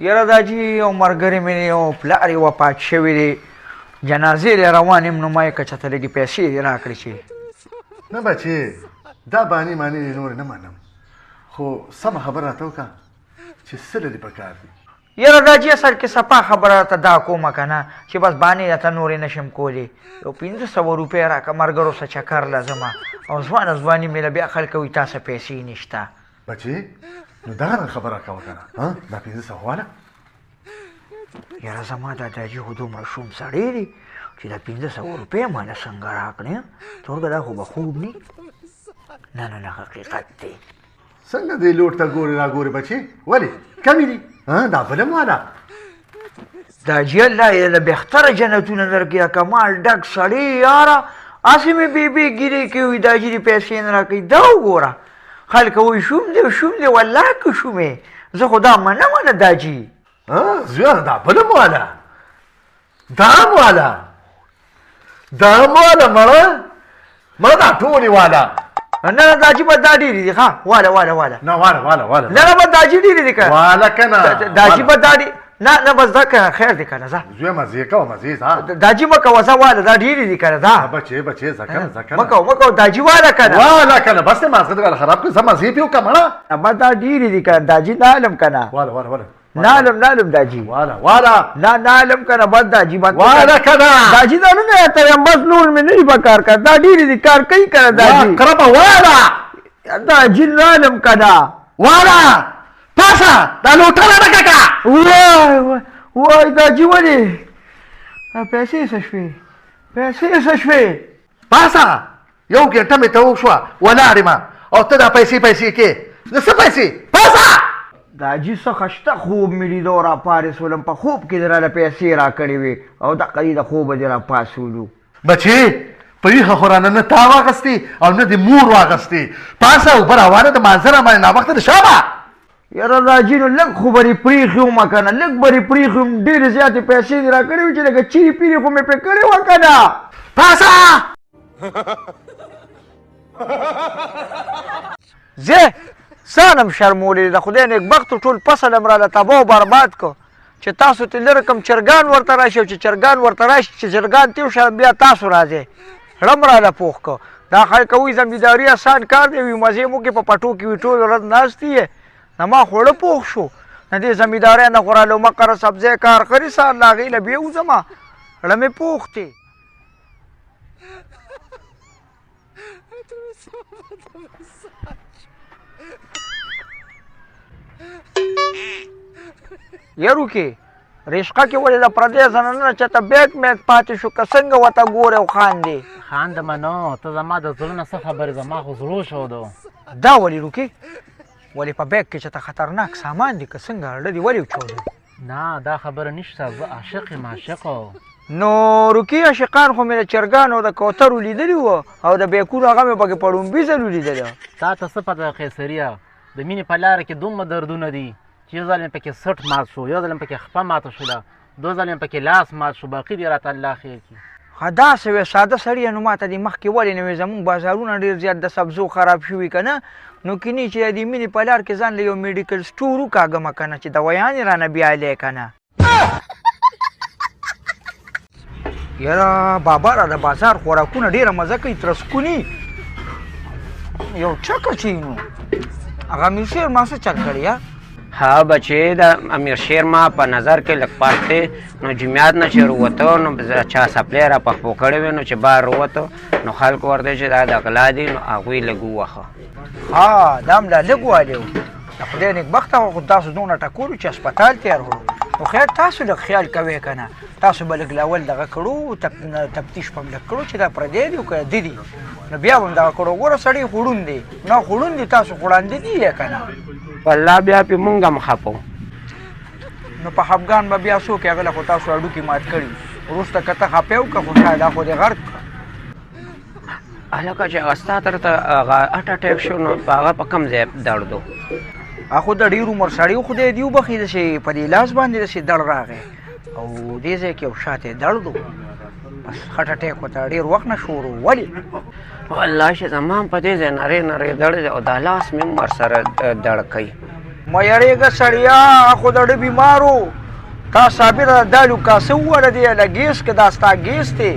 یاره دا جي یو ملګری مې یو پلار یې وفات شوی دی جنازې لې روان یم نو ما یې که چېرته لږې پیسې دې راکړې چې نه بچې دا بانې مانې نورې نه منم خو سمه خبره راته وکړه چې څه لري پکار دي یاره دا جي اصل کې صفا خبره راته دا کومه که نه چې بس بانې راته نورې نشم کولی یو 500 روپۍ راکړه ملګرو سره چکر لازمه او ځوانه ځواني مې له بیا خلک وایي تاسو پیسې نشته بچې نو دغه خبره کوه که نه دا 500 واله یاره زما دا داجي خو دومره شوم سړی دی چې دا 500 روپۍ ماله څنګه راکړې تورګه دا خو به خوب نی نه نه نه حقیقت دی څنګه دې لوټ ته ګورې راګورې بچې ولې کمې دي دا بله واله داجي الله یې د بهتره جنتونه درکړي کمال ډک سړی یاره هسې مې بیبي ګیرې کوي داجي دې پیسې نه راکوي دا وګوره خلک وایي شوم دی والله که شومې زه خو دا منمه داجي زویانه دا بله واله دا واله مړه دا ټولې واله نه داجي به دا ډېرې دي ښه واله نه واله نه به داجي ډېرې دي که واله که نه داجي به دا نه بس دا که خیر دی که نه ځه زویه مزې کوه مزې ځه داجي مه کوه ځه واله دا ډېرې دي که نه ځه بچې ځه که مه کوه داجي واله که نه بس دې مازغه دې خراب کړې ځه مزې پې وکړه مړه بس دا ډېرې دي که داجي نه علم که نه واله نالم داجي واله نه نالم کنه بد داجي بد واله کنه داجي دا نه ته یم بس نور مې نه په کار کا دا ډېرې دي کار کوي کنه داجي کربه واله داجي نالم کنه واله پاسه دا لوټه نه کاکا وای داجي ولې پیسې څه شوې پاسه یو ګنټه مې ته وشوه ولاړې ما او ته دا پیسې کې د څه پیسې پاسه داجي څخه شته خوب مې لیدو را پارېسولم په خوب کې دې راله پیسې راکړې وې او دقه دې د خوبه دې را پاسولو بچې په ویښه خو رانه نه تا واخیستې او نه دې مور واخیستې پاسه اوبه راوانه د مانځه را باندې ناوخته د شابه یاره داجي نو لږ خبرې پرېښې ومه که نه لږ برې پرېښې وم ډېرې زیاتې پیسې دې راکړې وې چې لکه چیرې پیرې خو مې پرې کړې وه که نه پاسه زه سانم شرمولې د خدای نیکبختو ټول فصل م راله تباه او برباد کو چې تاسو ته لرې کوم چرګان ورته راشي او چې چرګان ورته راشي چې چرګان تېو شه بیا تاسو راځئ ړم راله پوخ کو دا خلک وایي زمینداري اسان کار دی وي مزې مو کې په پټو کې وي ټول ورځ ناست یې نه ما خوړه پوخ شو نه دې زمیندارۍ نه خو راله مقره سبزی کار خري سار له هغې له بیا وځمه ړمې پوخ دی یارو کې رشقه کې ولې د پردی زنانه چېرته بیک میک پاتې شو که څنګه ورته ګورې او خاندې خاندمه نو ته زما د زړه نه څه خبرې زما خو زړو شو دو دا ولې روکې ولې په بیک کې چېرته خطرناک سامان دي که څنګه اړه دي ولې وچودې نه دا خبره نشته زه عاشق یم عاشقو نو روکې عاشقان خو مې د چرګانو او د کوترو لیدلي وو او د بیکونو هغه مې پکې په ړومبي ځل ولیدله تا ته څه پته قیصریه د مینې په لاره کې دومره دردونه دي چې یو ځل مې پکې سټ مات شو یو ځل مې پکې خپه ماته شوله دو ځل مې پکې لاس مات شو باقي دې راته الله خیر کړي ښه داسې وې ساده سړیه نو ما ته دې مخکې ولې نه وې زمونږ بازارونه ډېر زیات د سبزو خراب شوي که نه نو کینی چې د مینې په لار کې ځان له یو میډیکل سټور وکاږمه که نه چې دوایانې رانه بیالې که نه یاره بابا را د بازار خوراکونه ډېره مزه کوي ترسکوني یو چکه چې نو هغه امیر ما څه چک کړی ها بچې د امیر شیر ما په نظر کې لږ پات دی نو جمعیات نه چې رووته نو چا سپلی را پخپو کړی وی نو چې بار رووته نو خلکو ورته چې دا د غلا دي نو هغوی لږ ووخه ها دا هم لا لږ والي و د خدای نیکبخته خو تاسو دونه ټکولو چې هسپتال تیار کړو خو خیر تاسو لږ خیال کوئ که نه تاسو به لږ لاول دغه کړو تفتیش به هم لږ کړو چې دا پردی دي او که ده دي نو بیا به هم دغه کړو ګوره سړی خوړون دی نه خوړون دي تاسو خوړاندې دي یې که نه والله بیا پې مونږ هم خفو نو په خفګان به بیا څوک هغه له خو تاسو هډوکي مات کړي وروسته که ته خفه وکړه خو شاید دا خو دې غرق هلکه چې هغه ستا تر ته هغه هټ اټیک شو نو په هغه په کوم ځای درد و خو د ډېر عمر سړی و خدای دې وبخي داسې په دې لاس باندې داسې دړ راغی او دې ځای کې یو شاته درد و بس هټ اټیک ورته ډېر وخت نه شروع ولې والله چې زما هم په دې ځای نرۍ نرۍ دړ دی او دا لاس مې هم ورسره دړ کوي مه یریږه سړیا خو د ډه بیمار و تا صابره دا لوکاسه ووړه دی له ګیس که دا ستا ګیس دی